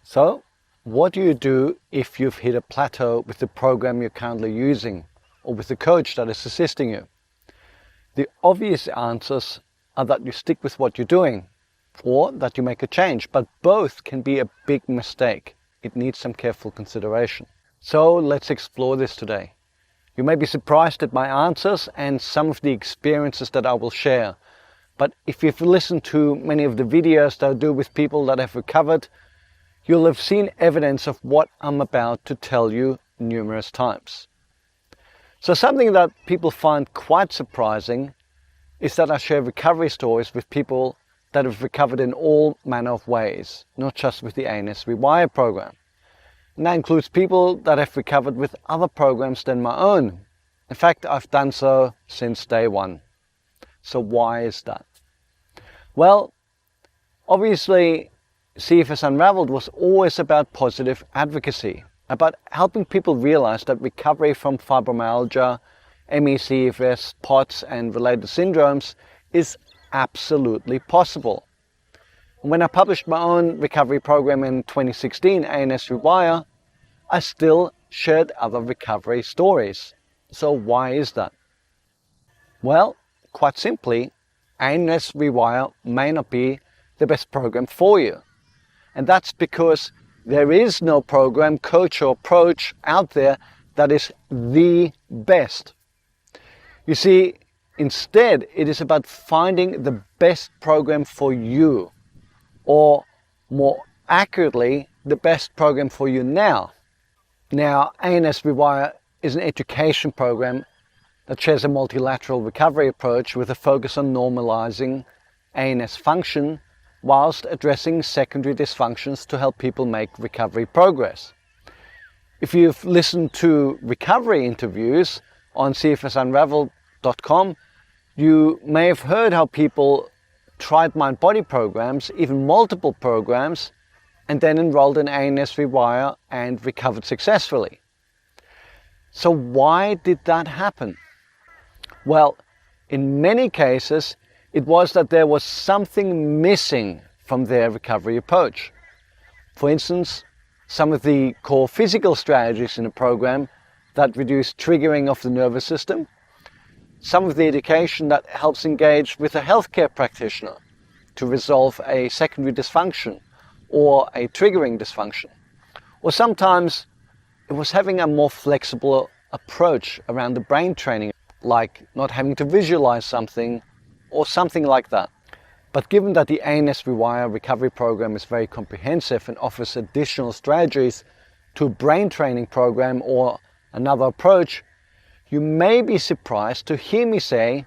So, what do you do if you've hit a plateau with the program you're currently using or with the coach that is assisting you? The obvious answers are that you stick with what you're doing or that you make a change, but both can be a big mistake. It needs some careful consideration. So let's explore this today. You may be surprised at my answers and some of the experiences that I will share. But if you've listened to many of the videos that I do with people that have recovered, you'll have seen evidence of what I'm about to tell you numerous times. So something that people find quite surprising is that I share recovery stories with people that have recovered in all manner of ways, not just with the ANS REWIRE program. And that includes people that have recovered with other programs than my own. In fact, I've done so since day one. So why is that? Well, obviously, CFS Unraveled was always about positive advocacy, about helping people realize that recovery from fibromyalgia, MECFS, POTS and related syndromes is absolutely possible. When I published my own recovery program in 2016, ANS REWIRE, I still shared other recovery stories. So why is that? Well, quite simply, ANS REWIRE may not be the best program for you. And that's because there is no program, coach or approach out there that is the best. You see, instead it is about finding the best program for you, or more accurately, the best program for you now. Now, ANS REWIRE is an education program that shares a multilateral recovery approach with a focus on normalizing ANS function whilst addressing secondary dysfunctions to help people make recovery progress. If you've listened to recovery interviews on cfsunraveled.com, you may have heard how people tried mind-body programs, even multiple programs, and then enrolled in ANS REWIRE and recovered successfully. So why did that happen? Well, in many cases, it was that there was something missing from their recovery approach. For instance, some of the core physical strategies in a program that reduce triggering of the nervous system, some of the education that helps engage with a healthcare practitioner to resolve a secondary dysfunction or a triggering dysfunction. Or sometimes it was having a more flexible approach around the brain training, like not having to visualize something or something like that. But given that the ANS REWIRE recovery program is very comprehensive and offers additional strategies to a brain training program or another approach, you may be surprised to hear me say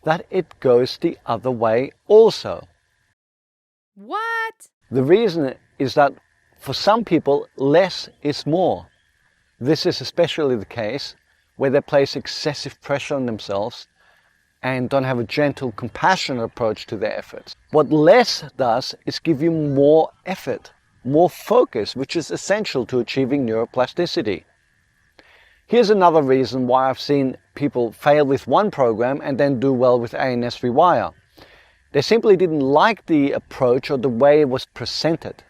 that it goes the other way also. What? The reason is that for some people, less is more. This is especially the case where they place excessive pressure on themselves and don't have a gentle, compassionate approach to their efforts. What less does is give you more effort, more focus, which is essential to achieving neuroplasticity. Here's another reason why I've seen people fail with one program and then do well with ANS REWIRE. They simply didn't like the approach or the way it was presented,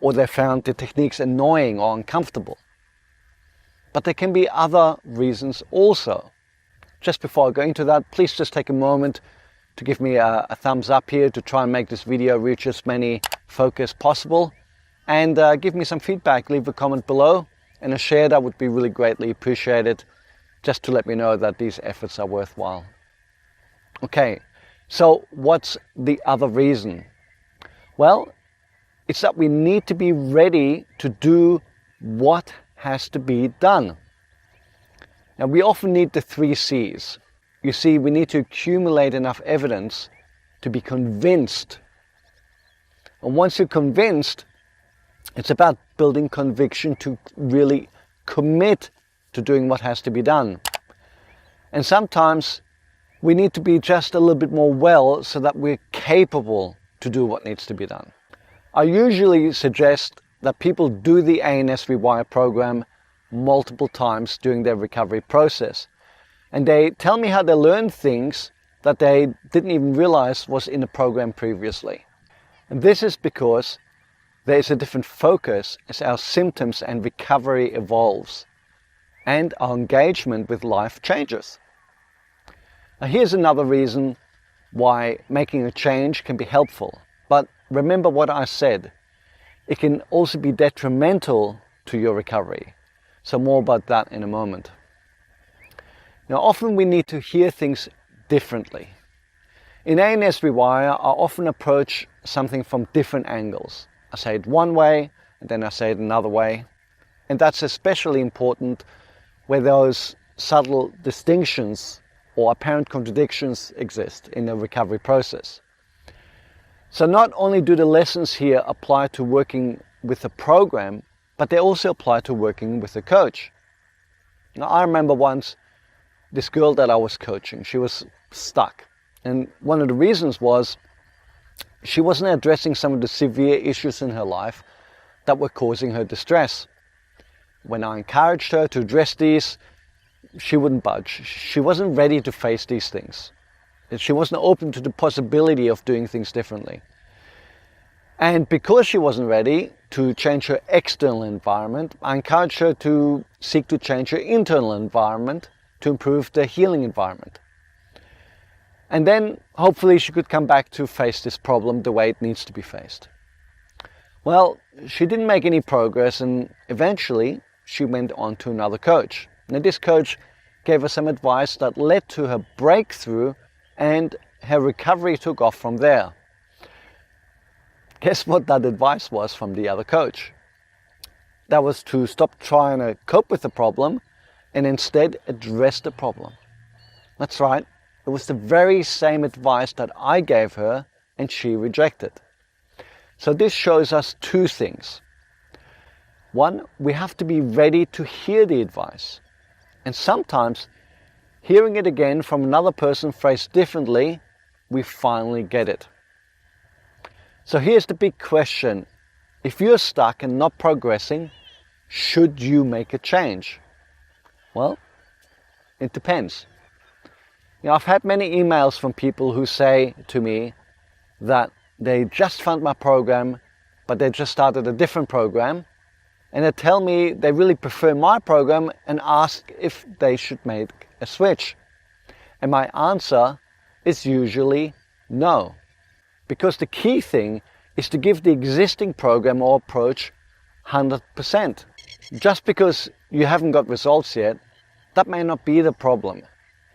or they found the techniques annoying or uncomfortable. But there can be other reasons also. Just before I go into that, please just take a moment to give me a thumbs up here to try and make this video reach as many folk as possible. And give me some feedback, leave a comment below, and a share that would be really greatly appreciated, just to let me know that these efforts are worthwhile. Okay, so what's the other reason? Well, it's that we need to be ready to do what has to be done. Now, we often need the 3 C's. You see, we need to accumulate enough evidence to be convinced. And once you're convinced, it's about building conviction to really commit to doing what has to be done. And sometimes we need to be just a little bit more well so that we're capable to do what needs to be done. I usually suggest that people do the ANS REWIRE program multiple times during their recovery process. And they tell me how they learned things that they didn't even realize was in the program previously. And this is because there is a different focus as our symptoms and recovery evolves and our engagement with life changes. Now, here's another reason why making a change can be helpful. But remember what I said, it can also be detrimental to your recovery. So more about that in a moment. Now, often we need to hear things differently. In A&S REWIRE, I often approach something from different angles. I say it one way, and then I say it another way. And that's especially important where those subtle distinctions or apparent contradictions exist in the recovery process. So not only do the lessons here apply to working with a program, but they also apply to working with a coach. Now, I remember once this girl that I was coaching, she was stuck. And one of the reasons was she wasn't addressing some of the severe issues in her life that were causing her distress. When I encouraged her to address these, she wouldn't budge. She wasn't ready to face these things. She wasn't open to the possibility of doing things differently. And because she wasn't ready to change her external environment, I encouraged her to seek to change her internal environment to improve the healing environment. And then hopefully she could come back to face this problem the way it needs to be faced. Well, she didn't make any progress, and eventually she went on to another coach. Now, this coach gave her some advice that led to her breakthrough, and her recovery took off from there. Guess what that advice was from the other coach? That was to stop trying to cope with the problem and instead address the problem. That's right. It was the very same advice that I gave her and she rejected. So this shows us two things. One, we have to be ready to hear the advice. And sometimes, hearing it again from another person phrased differently, we finally get it. So here's the big question. If you're stuck and not progressing, should you make a change? Well, it depends. You know, I've had many emails from people who say to me that they just found my program, but they just started a different program, and they tell me they really prefer my program and ask if they should make a switch. And my answer is usually no. Because the key thing is to give the existing program or approach 100%. Just because you haven't got results yet, that may not be the problem.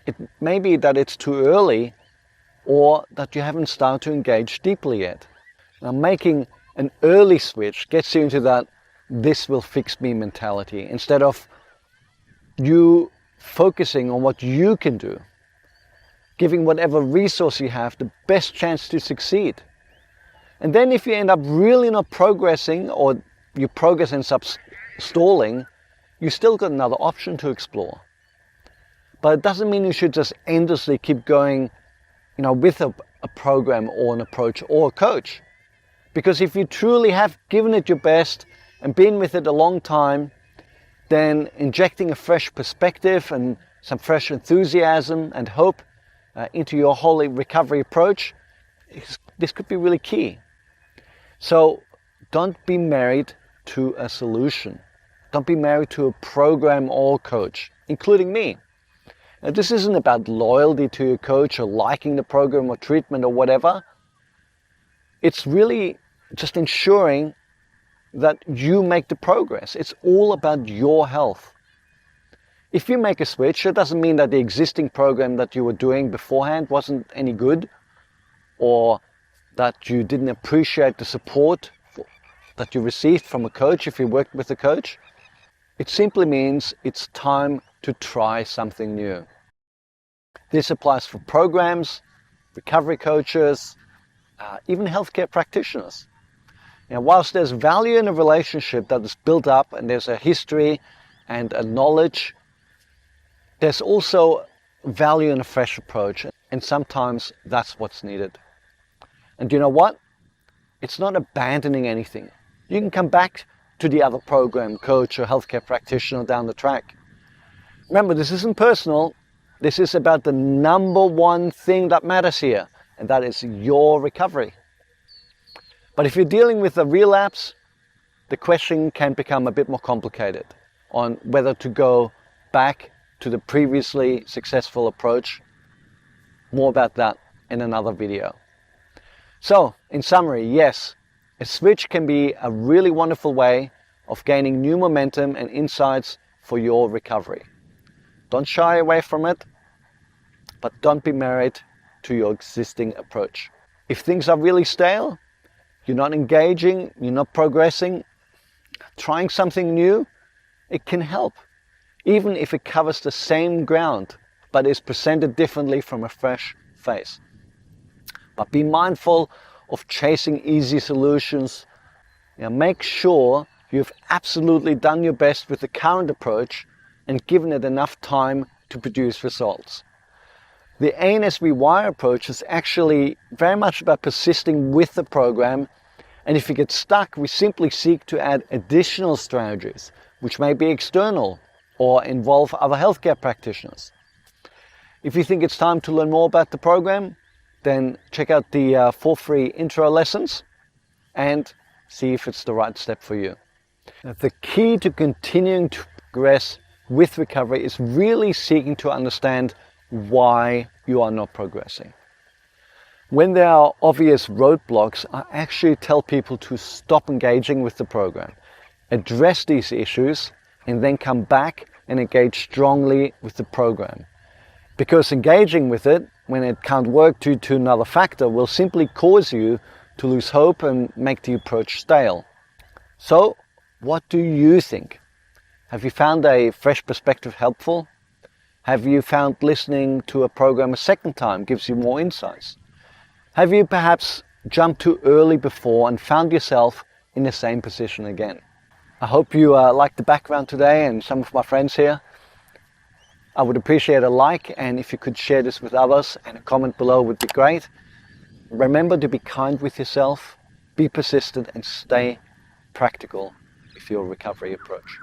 It may be that it's too early or that you haven't started to engage deeply yet. Now, making an early switch gets you into that "this will fix me" mentality instead of you focusing on what you can do, giving whatever resource you have the best chance to succeed. And then if you end up really not progressing, or your progress ends up stalling, you still got another option to explore. But it doesn't mean you should just endlessly keep going, with a program or an approach or a coach. Because if you truly have given it your best and been with it a long time, then injecting a fresh perspective and some fresh enthusiasm and hope into your whole recovery approach, this could be really key. So don't be married to a solution. Don't be married to a program or coach, including me. Now, this isn't about loyalty to your coach or liking the program or treatment or whatever. It's really just ensuring that you make the progress. It's all about your health. If you make a switch, it doesn't mean that the existing program that you were doing beforehand wasn't any good, or that you didn't appreciate the support that you received from a coach if you worked with a coach. It simply means it's time to try something new. This applies for programs, recovery coaches, even healthcare practitioners. Whilst there's value in a relationship that is built up and there's a history and a knowledge, there's also value in a fresh approach, and sometimes that's what's needed. And you know what? It's not abandoning anything. You can come back to the other program, coach, or healthcare practitioner down the track. Remember, this isn't personal. This is about the number one thing that matters here, and that is your recovery. But if you're dealing with a relapse the question can become a bit more complicated on whether to go back to the previously successful approach. More about that in another video. So, in summary, yes, a switch can be a really wonderful way of gaining new momentum and insights for your recovery. Don't shy away from it, but don't be married to your existing approach. If things are really stale, you're not engaging, you're not progressing, trying something new, it can help. Even if it covers the same ground, but is presented differently from a fresh face. But be mindful of chasing easy solutions. Make sure you've absolutely done your best with the current approach and given it enough time to produce results. The ANS REWIRE approach is actually very much about persisting with the program, and if you get stuck, we simply seek to add additional strategies, which may be external or involve other healthcare practitioners. If you think it's time to learn more about the program, then check out the 4 free intro lessons and see if it's the right step for you. The key to continuing to progress with recovery is really seeking to understand why you are not progressing. When there are obvious roadblocks, I actually tell people to stop engaging with the program, address these issues, and then come back and engage strongly with the program. Because engaging with it when it can't work due to another factor will simply cause you to lose hope and make the approach stale. So, what do you think? Have you found a fresh perspective helpful? Have you found listening to a program a second time gives you more insights? Have you perhaps jumped too early before and found yourself in the same position again? I hope you liked the background today and some of my friends here. I would appreciate a like, and if you could share this with others, and a comment below would be great. Remember to be kind with yourself, be persistent, and stay practical with your recovery approach.